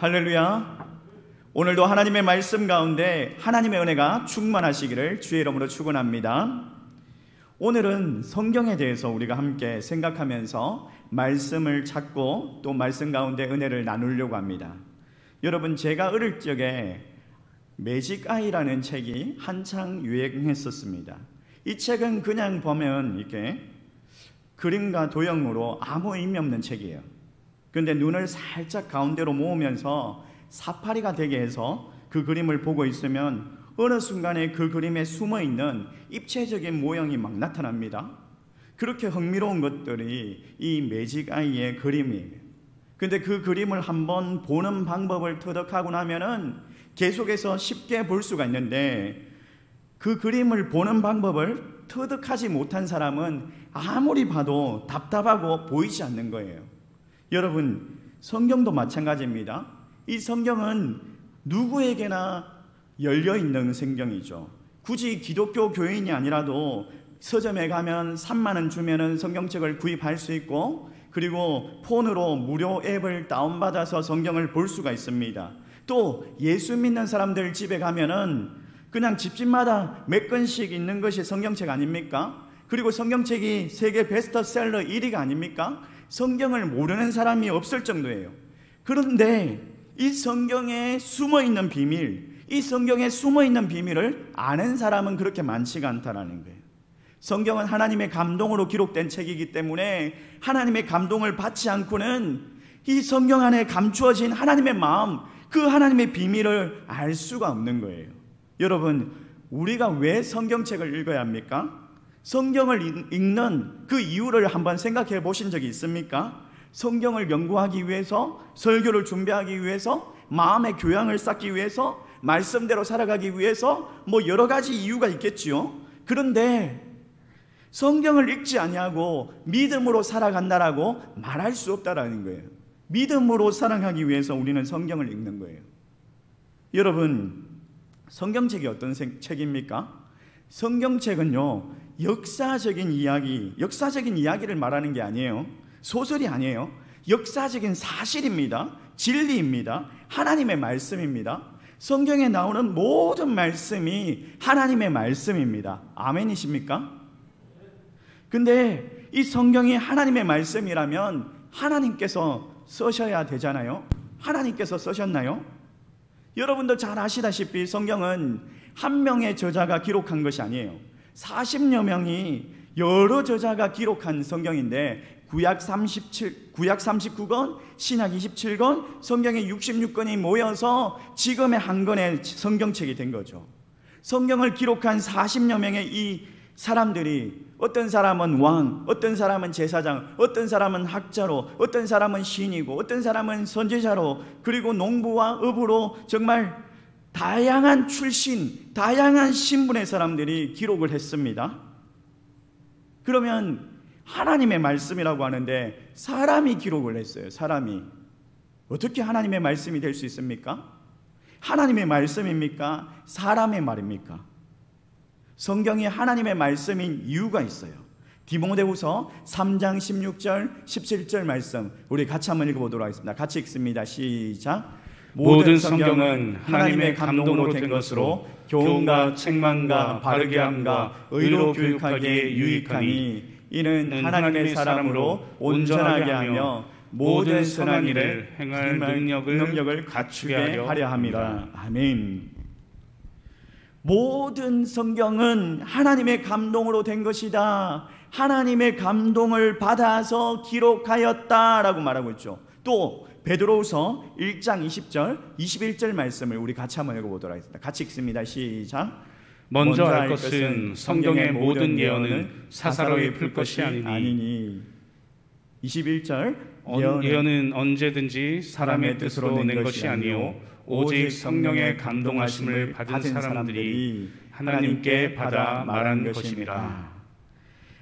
할렐루야. 오늘도 하나님의 말씀 가운데 하나님의 은혜가 충만하시기를 주의 이름으로 축원합니다. 오늘은 성경에 대해서 우리가 함께 생각하면서 말씀을 찾고 또 말씀 가운데 은혜를 나누려고 합니다. 여러분, 제가 어릴 적에 매직 아이라는 책이 한창 유행했었습니다. 이 책은 그냥 보면 이렇게 그림과 도형으로 아무 의미 없는 책이에요. 그런데 눈을 살짝 가운데로 모으면서 사파리가 되게 해서 그 그림을 보고 있으면 어느 순간에 그 그림에 숨어있는 입체적인 모형이 막 나타납니다. 그렇게 흥미로운 것들이 이 매직 아이의 그림이에요. 근데 그 그림을 한번 보는 방법을 터득하고 나면은 계속해서 쉽게 볼 수가 있는데, 그 그림을 보는 방법을 터득하지 못한 사람은 아무리 봐도 답답하고 보이지 않는 거예요. 여러분, 성경도 마찬가지입니다. 이 성경은 누구에게나 열려있는 성경이죠. 굳이 기독교 교인이 아니라도 서점에 가면 3만 원 주면은 성경책을 구입할 수 있고, 그리고 폰으로 무료 앱을 다운받아서 성경을 볼 수가 있습니다. 또 예수 믿는 사람들 집에 가면은 그냥 집집마다 몇 권씩 있는 것이 성경책 아닙니까? 그리고 성경책이 세계 베스트셀러 1위가 아닙니까? 성경을 모르는 사람이 없을 정도예요. 그런데 이 성경에 숨어있는 비밀, 이 성경에 숨어있는 비밀을 아는 사람은 그렇게 많지가 않다는 거예요. 성경은 하나님의 감동으로 기록된 책이기 때문에 하나님의 감동을 받지 않고는 이 성경 안에 감추어진 하나님의 마음, 그 하나님의 비밀을 알 수가 없는 거예요. 여러분, 우리가 왜 성경책을 읽어야 합니까? 성경을 읽는 그 이유를 한번 생각해 보신 적이 있습니까? 성경을 연구하기 위해서, 설교를 준비하기 위해서, 마음의 교양을 쌓기 위해서, 말씀대로 살아가기 위해서 뭐 여러 가지 이유가 있겠지요. 그런데 성경을 읽지 아니하고 믿음으로 살아간다라고 말할 수 없다라는 거예요. 믿음으로 살아가기 위해서 우리는 성경을 읽는 거예요. 여러분, 성경책이 어떤 책입니까? 성경책은요, 역사적인 이야기를 말하는 게 아니에요. 소설이 아니에요. 역사적인 사실입니다. 진리입니다. 하나님의 말씀입니다. 성경에 나오는 모든 말씀이 하나님의 말씀입니다. 아멘이십니까? 근데 이 성경이 하나님의 말씀이라면 하나님께서 쓰셔야 되잖아요. 하나님께서 쓰셨나요? 여러분도 잘 아시다시피 성경은 한 명의 저자가 기록한 것이 아니에요. 40여 명이 여러 저자가 기록한 성경인데, 구약 39권, 신약 27권, 성경의 66권이 모여서 지금의 한 권의 성경책이 된 거죠. 성경을 기록한 40여 명의 이 사람들이, 어떤 사람은 왕, 어떤 사람은 제사장, 어떤 사람은 학자로, 어떤 사람은 시인이고, 어떤 사람은 선지자로, 그리고 농부와 어부로 정말 다양한 출신, 다양한 신분의 사람들이 기록을 했습니다. 그러면 하나님의 말씀이라고 하는데 사람이 기록을 했어요. 사람이. 어떻게 하나님의 말씀이 될 수 있습니까? 하나님의 말씀입니까? 사람의 말입니까? 성경이 하나님의 말씀인 이유가 있어요. 디모데후서 3장 16절 17절 말씀, 우리 같이 한번 읽어보도록 하겠습니다. 같이 읽습니다. 시작. 모든 성경은 하나님의 감동으로 된 것으로 교훈과 책망과 바르게 함과 의로 교육하기에 유익하니, 이는 하나님의 사람으로 온전하게 하며 모든 선한 일을 행할 능력을 갖추게 하려 함이라. 아멘. 모든 성경은 하나님의 감동으로 된 것이다. 하나님의 감동을 받아서 기록하였다라고 말하고 있죠. 또 베드로후서 1장 20절 21절 말씀을 우리 같이 한번 읽어보도록 하겠습니다. 같이 읽습니다. 시작. 먼저 알 것은 성경의 모든 예언은 사사로이 풀 것이 아니니. 21절 예언은 언제든지 사람의 뜻으로 낸 것이 아니요 오직 성령의 감동하심을 받은 사람들이 하나님께 받아 말한 것입니다.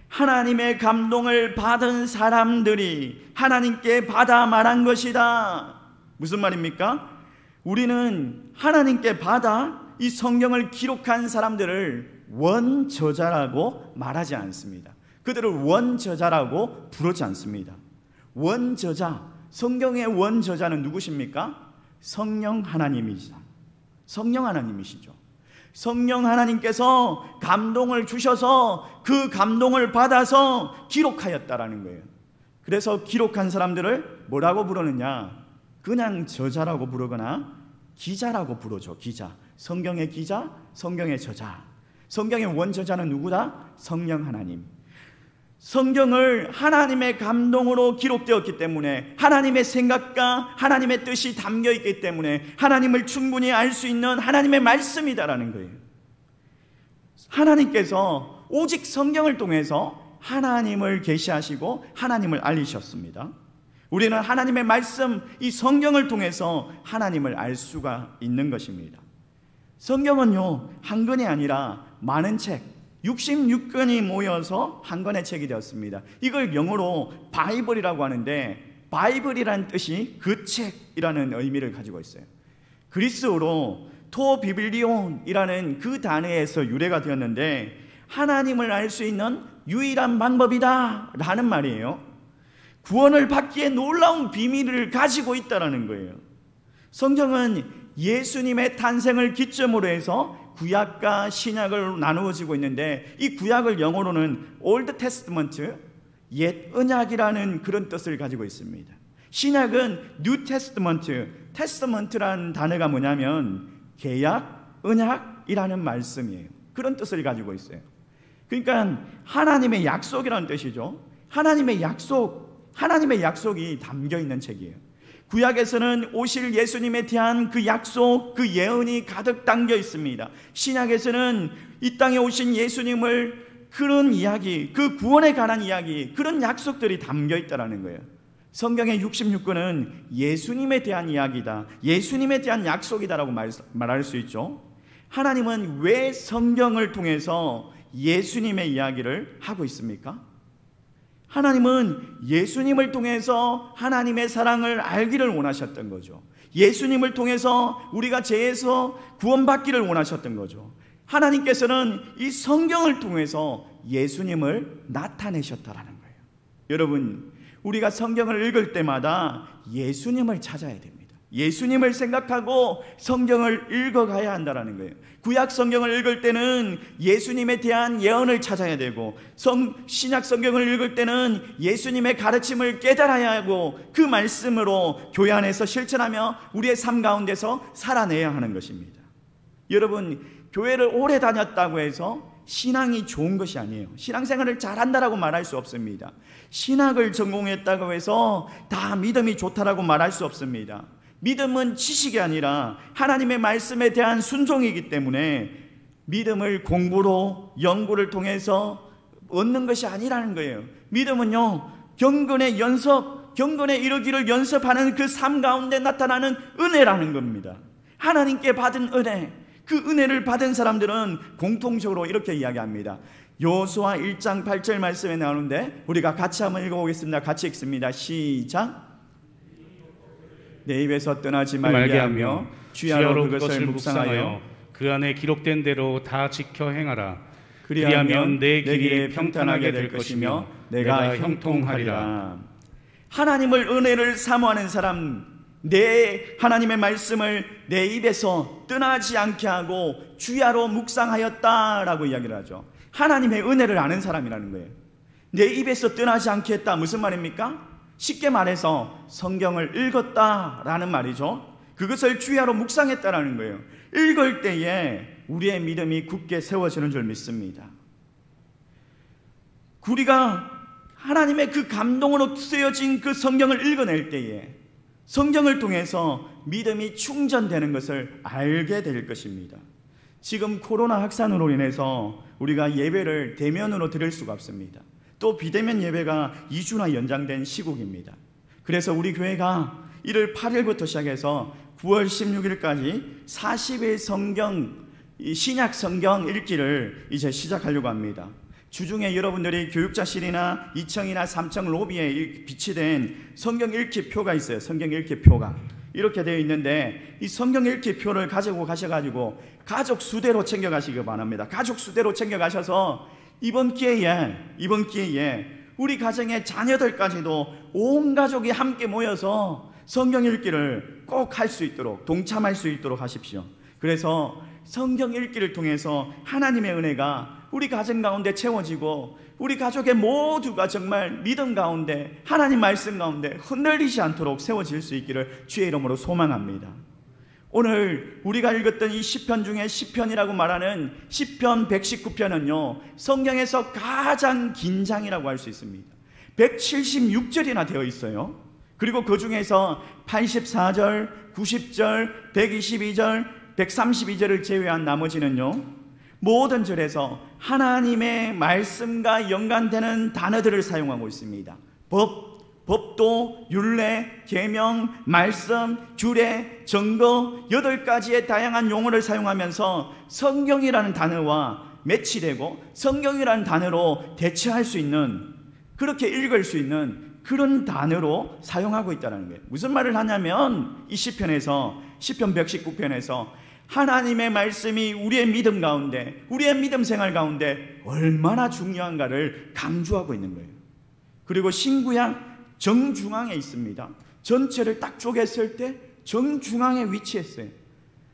하나님의 감동을 받은 사람들이 하나님께 받아 말한 것이다. 무슨 말입니까? 우리는 하나님께 받아 이 성경을 기록한 사람들을 원저자라고 말하지 않습니다. 그들을 원저자라고 부르지 않습니다. 원저자, 성경의 원저자는 누구십니까? 성령 하나님이시다. 성령 하나님이시죠. 성령 하나님께서 감동을 주셔서 그 감동을 받아서 기록하였다라는 거예요. 그래서 기록한 사람들을 뭐라고 부르느냐? 그냥 저자라고 부르거나 기자라고 부르죠. 기자. 성경의 기자, 성경의 저자. 성경의 원저자는 누구다? 성령 하나님. 성경을 하나님의 감동으로 기록되었기 때문에 하나님의 생각과 하나님의 뜻이 담겨있기 때문에 하나님을 충분히 알 수 있는 하나님의 말씀이다라는 거예요. 하나님께서 오직 성경을 통해서 하나님을 계시하시고 하나님을 알리셨습니다. 우리는 하나님의 말씀, 이 성경을 통해서 하나님을 알 수가 있는 것입니다. 성경은요, 한 권이 아니라 많은 책, 66권이 모여서 한 권의 책이 되었습니다. 이걸 영어로 바이블이라고 하는데, 바이블이라는 뜻이 그 책이라는 의미를 가지고 있어요. 그리스어로 토비빌리온이라는 그 단어에서 유래가 되었는데, 하나님을 알 수 있는 유일한 방법이다 라는 말이에요. 구원을 받기에 놀라운 비밀을 가지고 있다는 거예요. 성경은 예수님의 탄생을 기점으로 해서 구약과 신약을 나누어지고 있는데, 이 구약을 영어로는 올드 테스트먼트, 옛 언약이라는 그런 뜻을 가지고 있습니다. 신약은 뉴 테스트먼트, 테스트먼트라는 단어가 뭐냐면 계약, 언약이라는 말씀이에요. 그런 뜻을 가지고 있어요. 그러니까 하나님의 약속이라는 뜻이죠. 하나님의 약속이 담겨 있는 책이에요. 구약에서는 오실 예수님에 대한 그 약속, 그 예언이 가득 담겨 있습니다. 신약에서는 이 땅에 오신 예수님을 그런 이야기, 그 구원에 관한 이야기, 그런 약속들이 담겨 있다는 거예요. 성경의 66권은 예수님에 대한 이야기다, 예수님에 대한 약속이다라고 말할 수 있죠. 하나님은 왜 성경을 통해서 예수님의 이야기를 하고 있습니까? 하나님은 예수님을 통해서 하나님의 사랑을 알기를 원하셨던 거죠. 예수님을 통해서 우리가 죄에서 구원받기를 원하셨던 거죠. 하나님께서는 이 성경을 통해서 예수님을 나타내셨다라는 거예요. 여러분, 우리가 성경을 읽을 때마다 예수님을 찾아야 됩니다. 예수님을 생각하고 성경을 읽어가야 한다는 거예요. 구약 성경을 읽을 때는 예수님에 대한 예언을 찾아야 되고, 신약 성경을 읽을 때는 예수님의 가르침을 깨달아야 하고, 그 말씀으로 교회 안에서 실천하며 우리의 삶 가운데서 살아내야 하는 것입니다. 여러분, 교회를 오래 다녔다고 해서 신앙이 좋은 것이 아니에요. 신앙생활을 잘한다라고 말할 수 없습니다. 신학을 전공했다고 해서 다 믿음이 좋다라고 말할 수 없습니다. 믿음은 지식이 아니라 하나님의 말씀에 대한 순종이기 때문에 믿음을 공부로, 연구를 통해서 얻는 것이 아니라는 거예요. 믿음은요, 경건의 연습, 경건에 이르기를 연습하는 그 삶 가운데 나타나는 은혜라는 겁니다. 하나님께 받은 은혜, 그 은혜를 받은 사람들은 공통적으로 이렇게 이야기합니다. 여호수아 1장 8절 말씀에 나오는데 우리가 같이 한번 읽어보겠습니다. 같이 읽습니다. 시작. 내 입에서 떠나지 말게 하며 주야로 그것을 묵상하여 그 안에 기록된 대로 다 지켜 행하라. 그리하면 내 길이 평탄하게 될 것이며 내가 형통하리라. 하나님을 은혜를 사모하는 사람, 내 하나님의 말씀을 내 입에서 떠나지 않게 하고 주야로 묵상하였다라고 이야기를 하죠. 하나님의 은혜를 아는 사람이라는 거예요. 내 입에서 떠나지 않게 했다, 무슨 말입니까? 쉽게 말해서 성경을 읽었다라는 말이죠. 그것을 주야로 묵상했다라는 거예요. 읽을 때에 우리의 믿음이 굳게 세워지는 줄 믿습니다. 우리가 하나님의 그 감동으로 쓰여진 그 성경을 읽어낼 때에 성경을 통해서 믿음이 충전되는 것을 알게 될 것입니다. 지금 코로나 확산으로 인해서 우리가 예배를 대면으로 드릴 수가 없습니다. 또 비대면 예배가 2주나 연장된 시국입니다. 그래서 우리 교회가 1월 8일부터 시작해서 9월 16일까지 40일 신약 성경 읽기를 이제 시작하려고 합니다. 주중에 여러분들이 교육자실이나 2층이나 3층 로비에 비치된 성경 읽기 표가 있어요. 성경 읽기 표가 이렇게 되어 있는데, 이 성경 읽기 표를 가지고 가셔가지고 가족 수대로 챙겨가시기 바랍니다. 가족 수대로 챙겨가셔서 이번 기회에 우리 가정의 자녀들까지도 온 가족이 함께 모여서 성경 읽기를 꼭 할 수 있도록, 동참할 수 있도록 하십시오. 그래서 성경 읽기를 통해서 하나님의 은혜가 우리 가정 가운데 채워지고 우리 가족의 모두가 정말 믿음 가운데 하나님 말씀 가운데 흔들리지 않도록 세워질 수 있기를 주의 이름으로 소망합니다. 오늘 우리가 읽었던 이 시편 중에 시편이라고 말하는 시편 119편은요 성경에서 가장 긴 장이라고 할 수 있습니다. 176절이나 되어 있어요. 그리고 그 중에서 84절, 90절, 122절, 132절을 제외한 나머지는요 모든 절에서 하나님의 말씀과 연관되는 단어들을 사용하고 있습니다. 법도, 율례, 계명, 말씀, 주례, 증거 8가지의 다양한 용어를 사용하면서 성경이라는 단어와 매치되고 성경이라는 단어로 대체할 수 있는, 그렇게 읽을 수 있는 그런 단어로 사용하고 있다는 거예요. 무슨 말을 하냐면 이 시편에서, 시편 119편에서 하나님의 말씀이 우리의 믿음 가운데, 우리의 믿음 생활 가운데 얼마나 중요한가를 강조하고 있는 거예요. 그리고 신구약 정중앙에 있습니다. 전체를 딱 쪼갰을 때 정중앙에 위치했어요.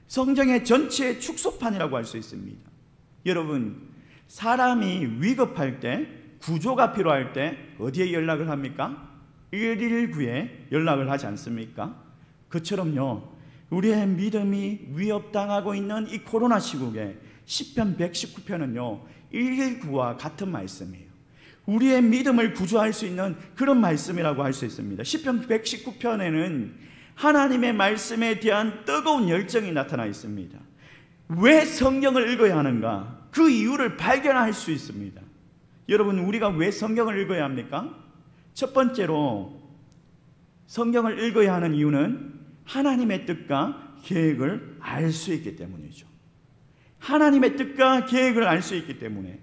성경의 전체의 축소판이라고 할 수 있습니다. 여러분, 사람이 위급할 때, 구조가 필요할 때 어디에 연락을 합니까? 119에 연락을 하지 않습니까? 그처럼요 우리의 믿음이 위협당하고 있는 이 코로나 시국에 시편 119편은요 119와 같은 말씀이에요. 우리의 믿음을 구조할 수 있는 그런 말씀이라고 할 수 있습니다. 시편 119편에는 하나님의 말씀에 대한 뜨거운 열정이 나타나 있습니다. 왜 성경을 읽어야 하는가? 그 이유를 발견할 수 있습니다. 여러분, 우리가 왜 성경을 읽어야 합니까? 첫 번째로 성경을 읽어야 하는 이유는 하나님의 뜻과 계획을 알 수 있기 때문이죠. 하나님의 뜻과 계획을 알 수 있기 때문에,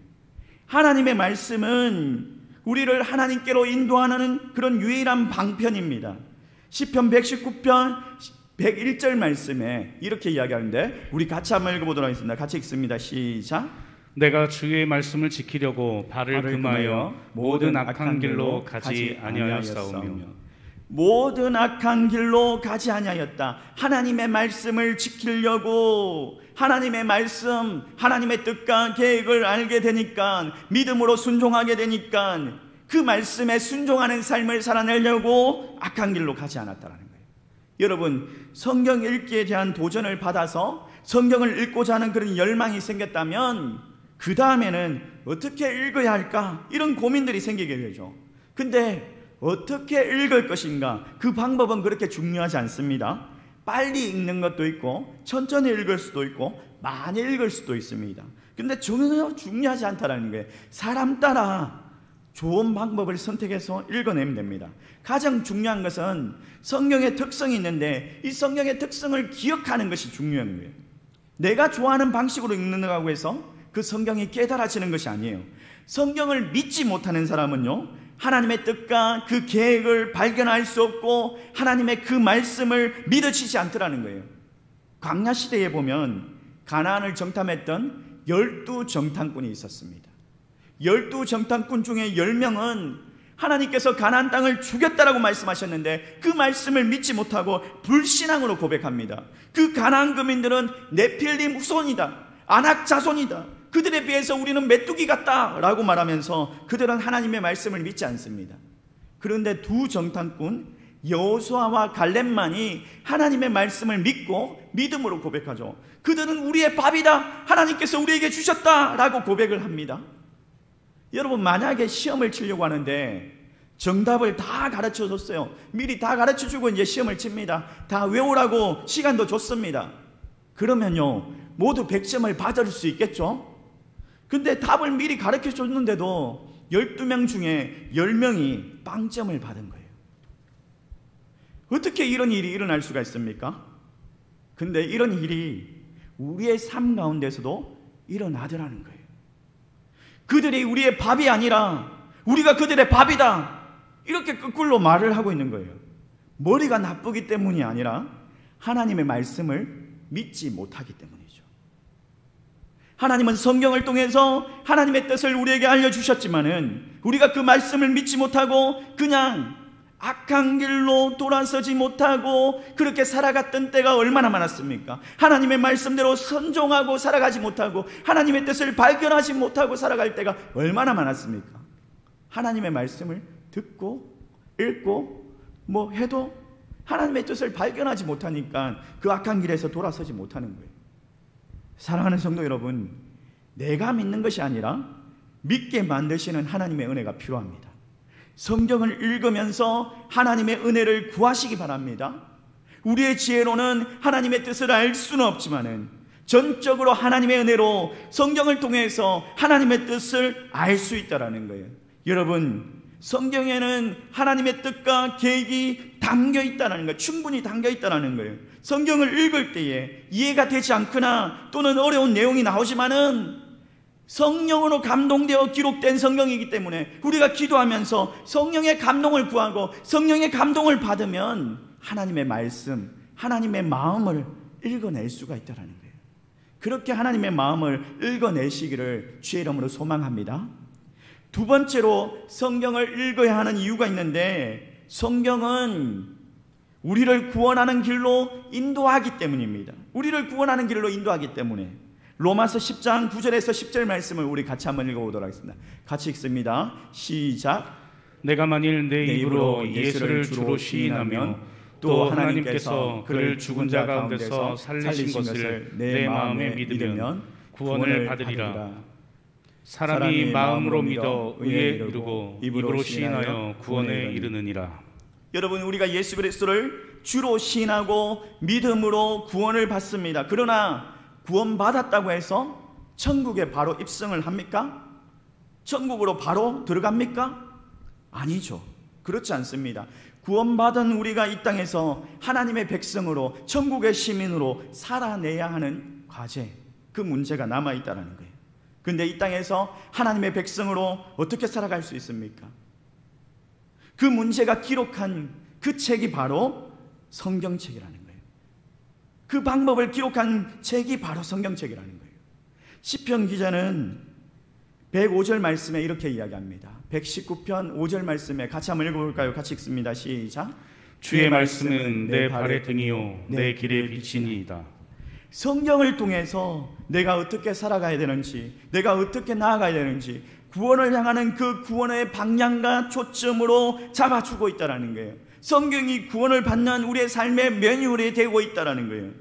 하나님의 말씀은 우리를 하나님께로 인도하는 그런 유일한 방편입니다. 시편 119편 101절 말씀에 이렇게 이야기하는데 우리 같이 한번 읽어보도록 하겠습니다. 같이 읽습니다. 시작. 내가 주의 말씀을 지키려고 발을 금하여 모든 악한 길로 가지 아니하였사오며. 모든 악한 길로 가지 아니하였다. 하나님의 말씀을 지키려고, 하나님의 말씀, 하나님의 뜻과 계획을 알게 되니까, 믿음으로 순종하게 되니까 그 말씀에 순종하는 삶을 살아내려고 악한 길로 가지 않았다는 거예요. 여러분, 성경 읽기에 대한 도전을 받아서 성경을 읽고자 하는 그런 열망이 생겼다면 그 다음에는 어떻게 읽어야 할까? 이런 고민들이 생기게 되죠. 근데 어떻게 읽을 것인가? 그 방법은 그렇게 중요하지 않습니다. 빨리 읽는 것도 있고 천천히 읽을 수도 있고 많이 읽을 수도 있습니다. 근데 전혀 중요하지 않다는 거예요. 사람 따라 좋은 방법을 선택해서 읽어내면 됩니다. 가장 중요한 것은 성경의 특성이 있는데 이 성경의 특성을 기억하는 것이 중요한 거예요. 내가 좋아하는 방식으로 읽는다고 해서 그 성경이 깨달아지는 것이 아니에요. 성경을 믿지 못하는 사람은요 하나님의 뜻과 그 계획을 발견할 수 없고 하나님의 그 말씀을 믿어지지 않더라는 거예요. 광야 시대에 보면 가나안을 정탐했던 12정탐꾼이 있었습니다. 12정탐꾼 중에 10명은 하나님께서 가나안 땅을 주겠다라고 말씀하셨는데 그 말씀을 믿지 못하고 불신앙으로 고백합니다. 그 가나안 거민들은 네필림 후손이다, 아낙 자손이다, 그들에 비해서 우리는 메뚜기 같다 라고 말하면서 그들은 하나님의 말씀을 믿지 않습니다. 그런데 두 정탐꾼 여호수아와 갈렙만이 하나님의 말씀을 믿고 믿음으로 고백하죠. 그들은 우리의 밥이다, 하나님께서 우리에게 주셨다 라고 고백을 합니다. 여러분, 만약에 시험을 치려고 하는데 정답을 다 가르쳐 줬어요. 미리 다 가르쳐 주고 이제 시험을 칩니다. 다 외우라고 시간도 줬습니다. 그러면요 모두 100점을 받을 수 있겠죠? 근데 답을 미리 가르쳐 줬는데도 12명 중에 10명이 빵점을 받은 거예요. 어떻게 이런 일이 일어날 수가 있습니까? 근데 이런 일이 우리의 삶 가운데서도 일어나더라는 거예요. 그들이 우리의 밥이 아니라 우리가 그들의 밥이다, 이렇게 거꾸로 말을 하고 있는 거예요. 머리가 나쁘기 때문이 아니라 하나님의 말씀을 믿지 못하기 때문이죠. 하나님은 성경을 통해서 하나님의 뜻을 우리에게 알려주셨지만은 우리가 그 말씀을 믿지 못하고 그냥 악한 길로 돌아서지 못하고 그렇게 살아갔던 때가 얼마나 많았습니까? 하나님의 말씀대로 순종하고 살아가지 못하고 하나님의 뜻을 발견하지 못하고 살아갈 때가 얼마나 많았습니까? 하나님의 말씀을 듣고 읽고 뭐 해도 하나님의 뜻을 발견하지 못하니까 그 악한 길에서 돌아서지 못하는 거예요. 사랑하는 성도 여러분, 내가 믿는 것이 아니라 믿게 만드시는 하나님의 은혜가 필요합니다. 성경을 읽으면서 하나님의 은혜를 구하시기 바랍니다. 우리의 지혜로는 하나님의 뜻을 알 수는 없지만은 전적으로 하나님의 은혜로 성경을 통해서 하나님의 뜻을 알 수 있다라는 거예요. 여러분, 성경에는 하나님의 뜻과 계획이 담겨 있다는 거예요. 충분히 담겨 있다는 거예요. 성경을 읽을 때에 이해가 되지 않거나 또는 어려운 내용이 나오지만은 성령으로 감동되어 기록된 성경이기 때문에 우리가 기도하면서 성령의 감동을 구하고 성령의 감동을 받으면 하나님의 말씀, 하나님의 마음을 읽어낼 수가 있다는 거예요. 그렇게 하나님의 마음을 읽어내시기를 주의 이름으로 소망합니다. 두 번째로 성경을 읽어야 하는 이유가 있는데, 성경은 우리를 구원하는 길로 인도하기 때문입니다. 우리를 구원하는 길로 인도하기 때문에. 로마서 10장 9절에서 10절 말씀을 우리 같이 한번 읽어보도록 하겠습니다. 같이 읽습니다. 시작. 내가 만일 내 입으로 예수를 주로 시인하며 또 하나님께서 그를 죽은 자 가운데서 살리신 것을 내 마음에 믿으면 구원을 받으리라. 사람이 마음으로 믿어 의에 이르고 입으로 시인하여 구원에 이르느니라. 여러분, 우리가 예수 그리스도를 주로 시인하고 믿음으로 구원을 받습니다. 그러나 구원받았다고 해서 천국에 바로 입성을 합니까? 천국으로 바로 들어갑니까? 아니죠. 그렇지 않습니다. 구원받은 우리가 이 땅에서 하나님의 백성으로 천국의 시민으로 살아내야 하는 과제, 그 문제가 남아있다는 거예요. 그런데 이 땅에서 하나님의 백성으로 어떻게 살아갈 수 있습니까? 그 문제가 기록한 그 책이 바로 성경책이라는 거예요. 그 방법을 기록한 책이 바로 성경책이라는 거예요. 시편 기자는 105절 말씀에 이렇게 이야기합니다. 119편 5절 말씀에 같이 한번 읽어볼까요? 같이 읽습니다. 시작. 주의 말씀은 내 발의 등이요 내 길의 빛이니이다. 성경을 통해서 내가 어떻게 살아가야 되는지, 내가 어떻게 나아가야 되는지 구원을 향하는 그 구원의 방향과 초점으로 잡아주고 있다는 거예요. 성경이 구원을 받는 우리의 삶의 매뉴얼이 되고 있다는 거예요.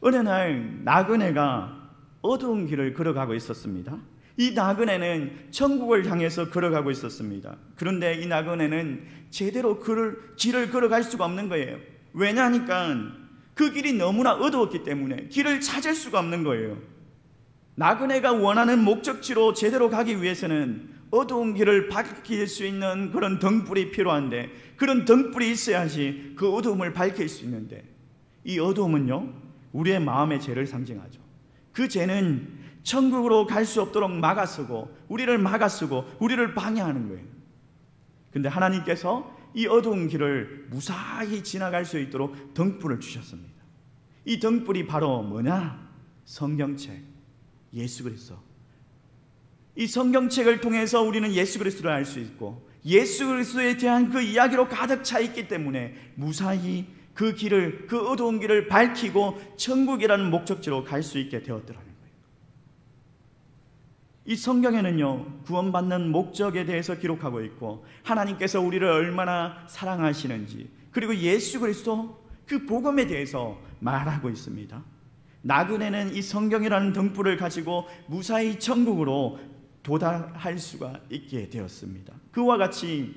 어느 날 나그네가 어두운 길을 걸어가고 있었습니다. 이 나그네는 천국을 향해서 걸어가고 있었습니다. 그런데 이 나그네는 제대로 길을 걸어갈 수가 없는 거예요. 왜냐하니까 그 길이 너무나 어두웠기 때문에 길을 찾을 수가 없는 거예요. 나그네가 원하는 목적지로 제대로 가기 위해서는 어두운 길을 밝힐 수 있는 그런 등불이 필요한데, 그런 등불이 있어야지 그 어두움을 밝힐 수 있는데, 이 어두움은요 우리의 마음의 죄를 상징하죠. 그 죄는 천국으로 갈 수 없도록 막아서고 우리를 방해하는 거예요. 근데 하나님께서 이 어두운 길을 무사히 지나갈 수 있도록 등불을 주셨습니다. 이 등불이 바로 뭐냐? 성경책, 예수 그리스도. 이 성경책을 통해서 우리는 예수 그리스도를 알 수 있고 예수 그리스도에 대한 그 이야기로 가득 차 있기 때문에 무사히 그 길을, 그 어두운 길을 밝히고 천국이라는 목적지로 갈 수 있게 되었더라는 거예요. 이 성경에는요 구원받는 목적에 대해서 기록하고 있고 하나님께서 우리를 얼마나 사랑하시는지, 그리고 예수 그리스도 그 복음에 대해서 말하고 있습니다. 나그네는 이 성경이라는 등불을 가지고 무사히 천국으로 도달할 수가 있게 되었습니다. 그와 같이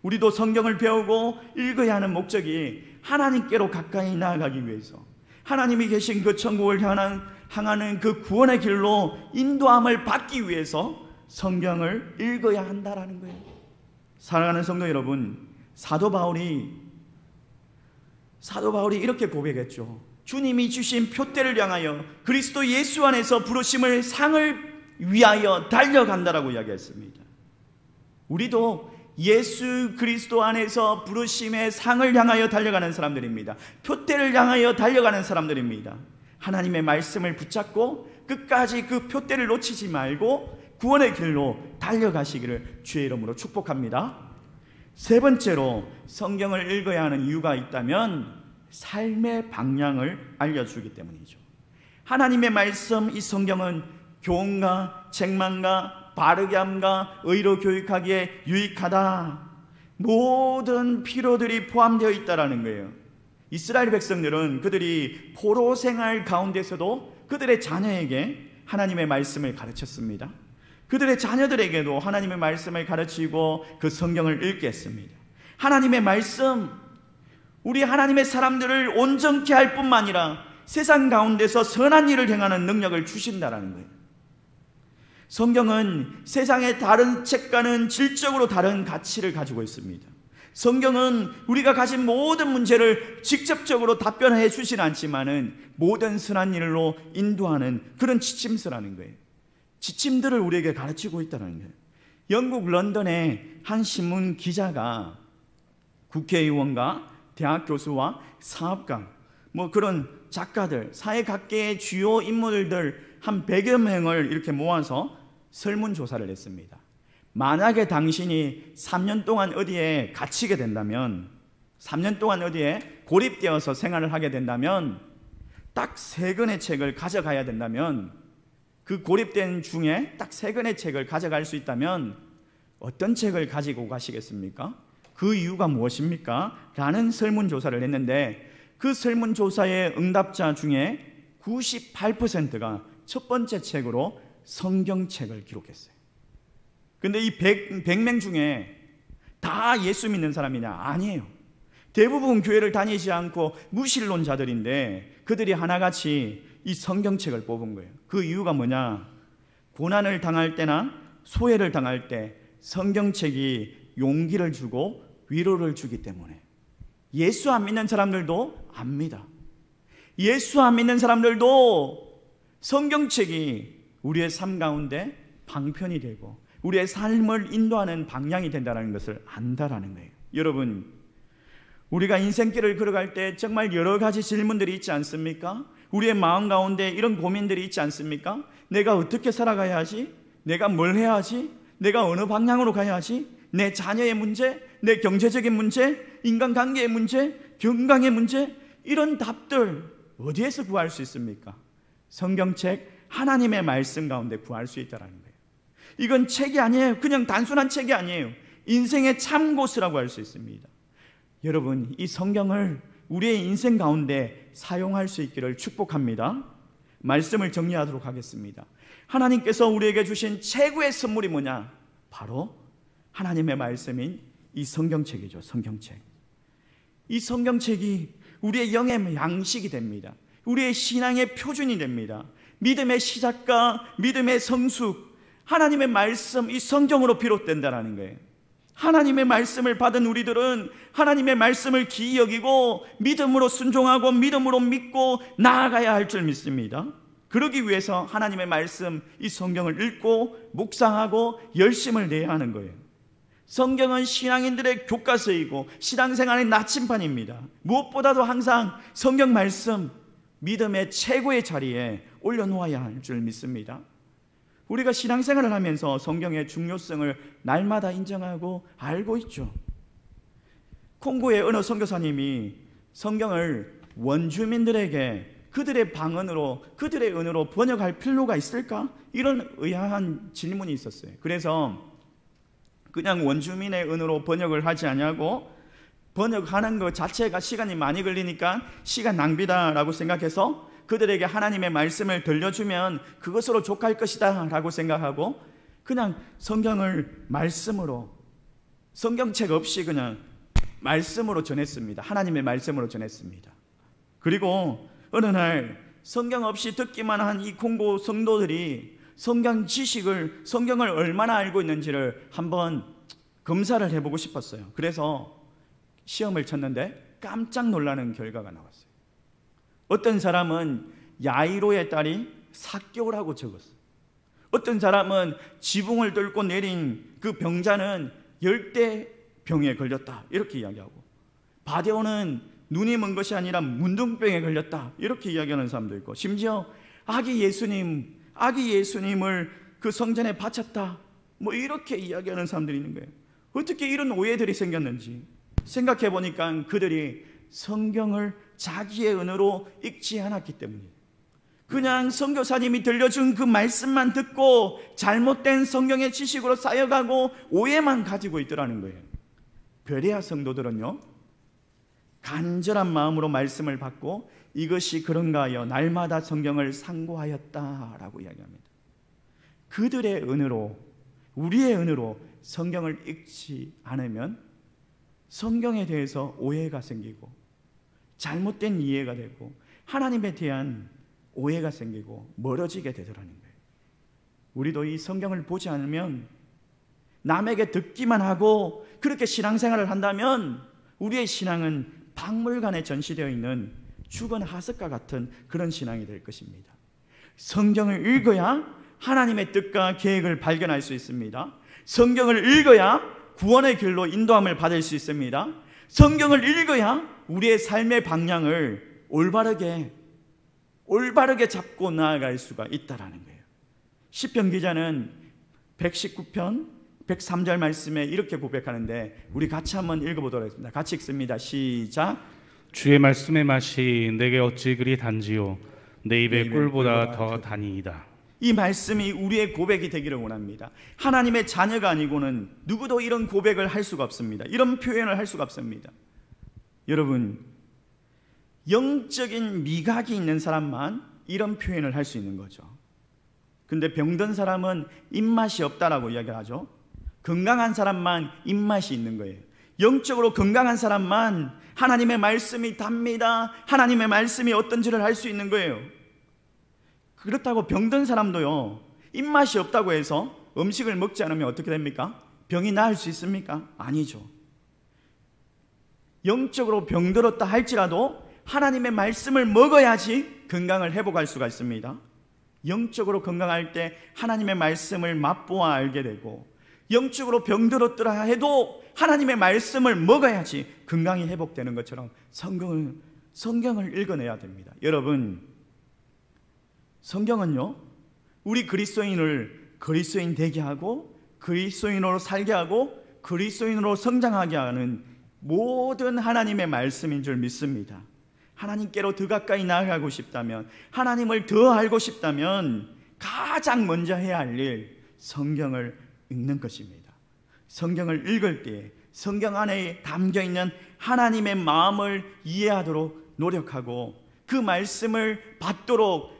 우리도 성경을 배우고 읽어야 하는 목적이 하나님께로 가까이 나아가기 위해서, 하나님이 계신 그 천국을 향하는 그 구원의 길로 인도함을 받기 위해서 성경을 읽어야 한다라는 거예요. 사랑하는 성도 여러분, 사도 바울이 이렇게 고백했죠. 주님이 주신 표대를 향하여 그리스도 예수 안에서 부르심을 상을 위하여 달려간다라고 이야기했습니다. 우리도 예수 그리스도 안에서 부르심의 상을 향하여 달려가는 사람들입니다. 표대를 향하여 달려가는 사람들입니다. 하나님의 말씀을 붙잡고 끝까지 그 표대를 놓치지 말고 구원의 길로 달려가시기를 주의 이름으로 축복합니다. 세 번째로 성경을 읽어야 하는 이유가 있다면 삶의 방향을 알려주기 때문이죠. 하나님의 말씀, 이 성경은 교훈과 책망과 바르게 함과 의로 교육하기에 유익하다, 모든 필요들이 포함되어 있다라는 거예요. 이스라엘 백성들은 그들이 포로 생활 가운데서도 그들의 자녀에게 하나님의 말씀을 가르쳤습니다. 그들의 자녀들에게도 하나님의 말씀을 가르치고 그 성경을 읽게 했습니다. 하나님의 말씀, 우리 하나님의 사람들을 온전케 할 뿐만 아니라 세상 가운데서 선한 일을 행하는 능력을 주신다라는 거예요. 성경은 세상의 다른 책과는 질적으로 다른 가치를 가지고 있습니다. 성경은 우리가 가진 모든 문제를 직접적으로 답변해 주진 않지만은 모든 선한 일로 인도하는 그런 지침서라는 거예요. 지침들을 우리에게 가르치고 있다는 거예요. 영국 런던의 한 신문 기자가 국회의원과 대학 교수와 사업가, 그런 작가들, 사회 각계의 주요 인물들 한 100여 명을 이렇게 모아서 설문조사를 했습니다. 만약에 당신이 3년 동안 어디에 갇히게 된다면, 3년 동안 어디에 고립되어서 생활을 하게 된다면, 딱 3권의 책을 가져가야 된다면, 그 고립된 중에 딱 3권의 책을 가져갈 수 있다면 어떤 책을 가지고 가시겠습니까? 그 이유가 무엇입니까? 라는 설문조사를 했는데, 그 설문조사의 응답자 중에 98%가 첫 번째 책으로 성경책을 기록했어요. 근데 이 100명 중에 다 예수 믿는 사람이냐? 아니에요. 대부분 교회를 다니지 않고 무신론자들인데 그들이 하나같이 이 성경책을 뽑은 거예요. 그 이유가 뭐냐? 고난을 당할 때나 소외를 당할 때 성경책이 용기를 주고 위로를 주기 때문에. 예수 안 믿는 사람들도 압니다. 예수 안 믿는 사람들도 성경책이 우리의 삶 가운데 방편이 되고 우리의 삶을 인도하는 방향이 된다는 것을 안다라는 거예요. 여러분, 우리가 인생길을 걸어갈 때 정말 여러 가지 질문들이 있지 않습니까? 우리의 마음 가운데 이런 고민들이 있지 않습니까? 내가 어떻게 살아가야 하지? 내가 뭘 해야 하지? 내가 어느 방향으로 가야 하지? 내 자녀의 문제, 내 경제적인 문제, 인간관계의 문제, 건강의 문제, 이런 답들 어디에서 구할 수 있습니까? 성경책, 하나님의 말씀 가운데 구할 수 있다는 거예요. 이건 책이 아니에요. 그냥 단순한 책이 아니에요. 인생의 참고서라고 할 수 있습니다. 여러분, 이 성경을 우리의 인생 가운데 사용할 수 있기를 축복합니다. 말씀을 정리하도록 하겠습니다. 하나님께서 우리에게 주신 최고의 선물이 뭐냐? 바로 하나님의 말씀인 이 성경책이죠. 성경책. 이 성경책이 우리의 영의 양식이 됩니다. 우리의 신앙의 표준이 됩니다. 믿음의 시작과 믿음의 성숙, 하나님의 말씀, 이 성경으로 비롯된다는 거예요. 하나님의 말씀을 받은 우리들은 하나님의 말씀을 기이 여기고 믿음으로 순종하고 믿음으로 믿고 나아가야 할 줄 믿습니다. 그러기 위해서 하나님의 말씀, 이 성경을 읽고 묵상하고 열심을 내야 하는 거예요. 성경은 신앙인들의 교과서이고 신앙생활의 나침반입니다. 무엇보다도 항상 성경 말씀, 믿음의 최고의 자리에 올려놓아야 할 줄 믿습니다. 우리가 신앙생활을 하면서 성경의 중요성을 날마다 인정하고 알고 있죠. 콩고의 어느 선교사님이 성경을 원주민들에게 그들의 방언으로, 그들의 언어로 번역할 필요가 있을까? 이런 의아한 질문이 있었어요. 그래서 그냥 원주민의 언어로 번역을 하지 않냐고, 번역하는 것 자체가 시간이 많이 걸리니까 시간 낭비다라고 생각해서 그들에게 하나님의 말씀을 들려주면 그것으로 족할 것이다 라고 생각하고 그냥 성경을 말씀으로, 성경책 없이 그냥 말씀으로 전했습니다. 하나님의 말씀으로 전했습니다. 그리고 어느 날 성경 없이 듣기만 한 이 콩고 성도들이 성경 지식을, 성경을 얼마나 알고 있는지를 한번 검사를 해보고 싶었어요. 그래서 시험을 쳤는데 깜짝 놀라는 결과가 나왔어요. 어떤 사람은 야이로의 딸이 삭개오라고 적었어요. 어떤 사람은 지붕을 뚫고 내린 그 병자는 열대병에 걸렸다 이렇게 이야기하고, 바데오는 눈이 먼 것이 아니라 문둥병에 걸렸다 이렇게 이야기하는 사람도 있고, 심지어 아기 예수님을 그 성전에 바쳤다 이렇게 이야기하는 사람들이 있는 거예요. 어떻게 이런 오해들이 생겼는지 생각해 보니까 그들이 성경을 자기의 은혜로 읽지 않았기 때문이에요. 그냥 선교사님이 들려준 그 말씀만 듣고 잘못된 성경의 지식으로 쌓여가고 오해만 가지고 있더라는 거예요. 베레아 성도들은요, 간절한 마음으로 말씀을 받고 이것이 그런가 하여 날마다 성경을 상고하였다라고 이야기합니다. 그들의 은혜로, 우리의 은혜로 성경을 읽지 않으면 성경에 대해서 오해가 생기고 잘못된 이해가 되고 하나님에 대한 오해가 생기고 멀어지게 되더라는 거예요. 우리도 이 성경을 보지 않으면, 남에게 듣기만 하고 그렇게 신앙생활을 한다면 우리의 신앙은 박물관에 전시되어 있는 죽은 하석과 같은 그런 신앙이 될 것입니다. 성경을 읽어야 하나님의 뜻과 계획을 발견할 수 있습니다. 성경을 읽어야 구원의 길로 인도함을 받을 수 있습니다. 성경을 읽어야 우리의 삶의 방향을 올바르게 잡고 나아갈 수가 있다라는 거예요. 시편 기자는 119편 103절 말씀에 이렇게 고백하는데 우리 같이 한번 읽어보도록 하겠습니다. 같이 읽습니다. 시작. 주의 말씀의 맛이 내게 어찌 그리 단지요 내 입의 꿀보다 더 다니이다. 이 말씀이 우리의 고백이 되기를 원합니다. 하나님의 자녀가 아니고는 누구도 이런 고백을 할 수가 없습니다. 이런 표현을 할 수가 없습니다. 여러분, 영적인 미각이 있는 사람만 이런 표현을 할 수 있는 거죠. 근데 병든 사람은 입맛이 없다라고 이야기하죠. 건강한 사람만 입맛이 있는 거예요. 영적으로 건강한 사람만 하나님의 말씀이 답니다, 하나님의 말씀이 어떤지를 알 수 있는 거예요. 그렇다고 병든 사람도요, 입맛이 없다고 해서 음식을 먹지 않으면 어떻게 됩니까? 병이 나을 수 있습니까? 아니죠. 영적으로 병들었다 할지라도 하나님의 말씀을 먹어야지 건강을 회복할 수가 있습니다. 영적으로 건강할 때 하나님의 말씀을 맛보아 알게 되고, 영적으로 병들었더라 해도 하나님의 말씀을 먹어야지 건강이 회복되는 것처럼 성경을 읽어내야 됩니다. 여러분, 성경은요, 우리 그리스도인을 그리스도인 되게 하고 그리스도인으로 살게 하고 그리스도인으로 성장하게 하는 모든 하나님의 말씀인 줄 믿습니다. 하나님께로 더 가까이 나아가고 싶다면, 하나님을 더 알고 싶다면 가장 먼저 해야 할 일, 성경을 읽는 것입니다. 성경을 읽을 때 성경 안에 담겨있는 하나님의 마음을 이해하도록 노력하고 그 말씀을 받도록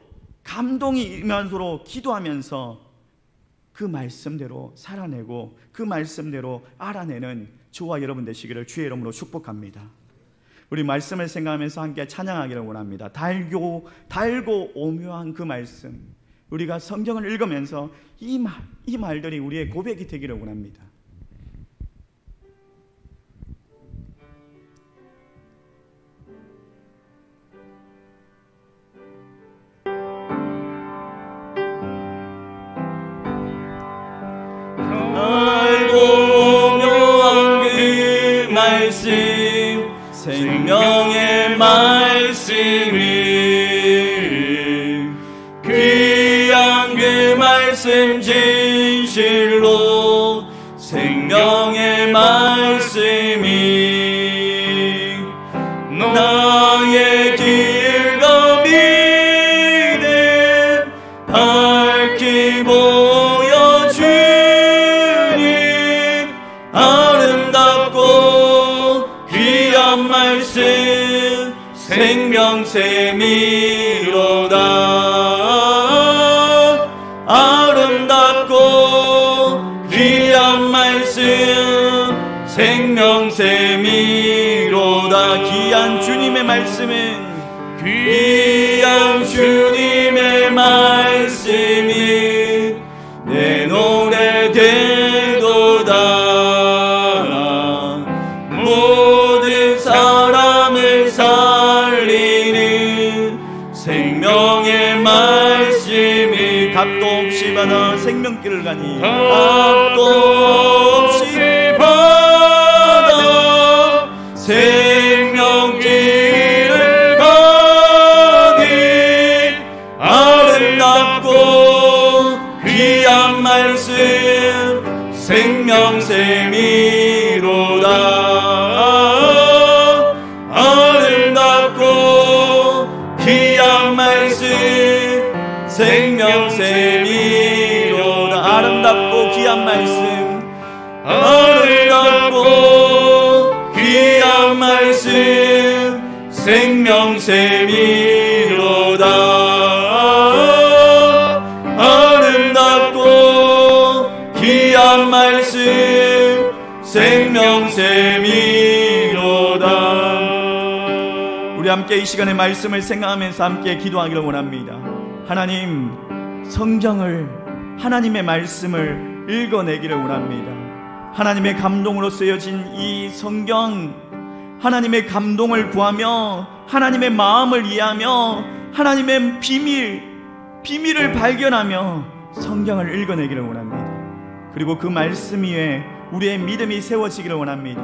감동이 임하도록 기도하면서 그 말씀대로 살아내고 그 말씀대로 알아내는 저와 여러분 되시기를 주의 이름으로 축복합니다. 우리 말씀을 생각하면서 함께 찬양하기를 원합니다. 달고 오묘한 그 말씀, 우리가 성경을 읽으면서 이 말들이 우리의 고백이 되기를 원합니다. 달고 오묘한 그 말씀, 생명의 말씀이, 귀한 그 말씀 진실로 생명의 말씀이 나의 길과 믿음 밝히 보여주니 아름답고 귀한 말씀 생명샘이로다. 아름답고 귀한 말씀 생명샘이로다. 귀한 주님의 말씀은, 귀한 주님의 말씀이 내 노래 되도다. 모든 사람을 살리는 생명의 말씀이 값도 없이 받아 생명길을 가니, 값도 없이 받아 생명길을 가니 아름답고 귀한 말씀 생명샘이 귀한 말씀 생명샘이로다. 아름답고 귀한 말씀, 아름답고 귀한 말씀 생명샘이로다. 아름답고 귀한 말씀 생명샘이로다. 우리 함께 이 시간에 말씀을 생각하면서 함께 기도하기를 원합니다. 하나님, 성경을, 하나님의 말씀을 읽어내기를 원합니다. 하나님의 감동으로 쓰여진 이 성경, 하나님의 감동을 구하며 하나님의 마음을 이해하며 하나님의 비밀을 발견하며 성경을 읽어내기를 원합니다. 그리고 그 말씀 위에 우리의 믿음이 세워지기를 원합니다.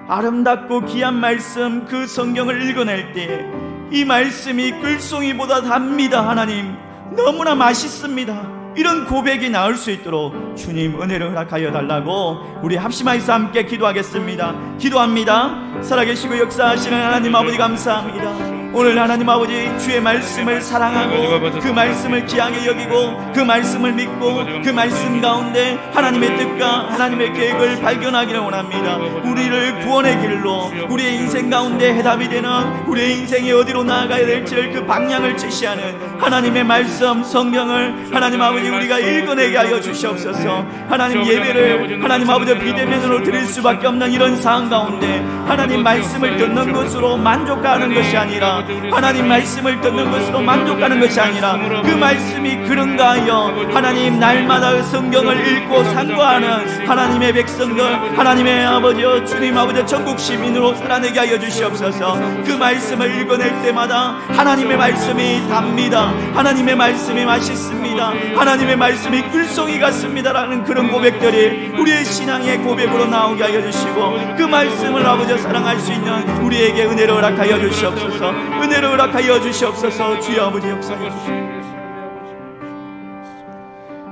아름답고 귀한 말씀, 그 성경을 읽어낼 때 이 말씀이 글송이보다 답니다. 하나님, 너무나 맛있습니다. 이런 고백이 나올 수 있도록 주님 은혜를 허락하여 달라고 우리 합심하여서 함께 기도하겠습니다. 기도합니다. 살아계시고 역사하시는 하나님 아버지, 감사합니다. 오늘 하나님 아버지, 주의 말씀을 사랑하고 그 말씀을 귀하게 여기고 그 말씀을 믿고 그 말씀 가운데 하나님의 뜻과 하나님의 계획을 발견하기를 원합니다. 우리를 구원의 길로, 우리의 인생 가운데 해답이 되는, 우리의 인생이 어디로 나아가야 될지를 그 방향을 제시하는 하나님의 말씀, 성경을 하나님 아버지 우리가 읽어내게 하여 주시옵소서. 하나님, 예배를 하나님 아버지 비대면으로 드릴 수밖에 없는 이런 상황 가운데 하나님 말씀을 듣는 것으로 만족하는 것이 아니라, 하나님 말씀을 듣는 것으로 만족하는 것이 아니라 그 말씀이 그런가 하여 하나님 날마다 성경을 읽고 상고하는 하나님의 백성들, 하나님의 아버지여 주님 아버지 전국 시민으로 살아내게 하여 주시옵소서. 그 말씀을 읽어낼 때마다 하나님의 말씀이 답니다. 하나님의 말씀이 맛있습니다. 하나님의 말씀이 글송이 같습니다라는 그런 고백들이 우리의 신앙의 고백으로 나오게 하여 주시고, 그 말씀을 아버지 사랑할 수 있는 우리에게 은혜를 허락하여 주시옵소서. 은혜를 허락하여 주시옵소서. 주여 아버지 역사해 주시옵소서.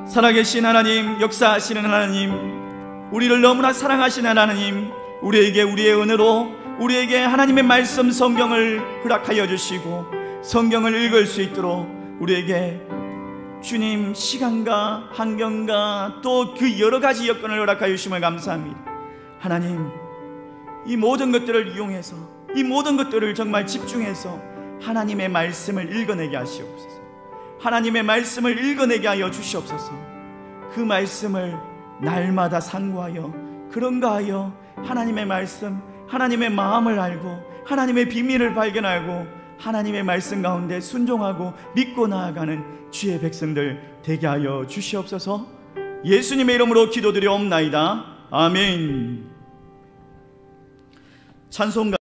살아계신 하나님, 역사하시는 하나님, 우리를 너무나 사랑하시는 하나님, 우리에게 우리의 은혜로 우리에게 하나님의 말씀 성경을 허락하여 주시고 성경을 읽을 수 있도록 우리에게 주님 시간과 환경과 또 그 여러 가지 여건을 허락하여 주심을 감사합니다. 하나님, 이 모든 것들을 이용해서, 이 모든 것들을 정말 집중해서 하나님의 말씀을 읽어내게 하시옵소서. 하나님의 말씀을 읽어내게 하여 주시옵소서. 그 말씀을 날마다 상고하여 그런가 하여 하나님의 말씀, 하나님의 마음을 알고 하나님의 비밀을 발견하고 하나님의 말씀 가운데 순종하고 믿고 나아가는 주의 백성들 되게 하여 주시옵소서. 예수님의 이름으로 기도드리옵나이다. 아멘. 찬송가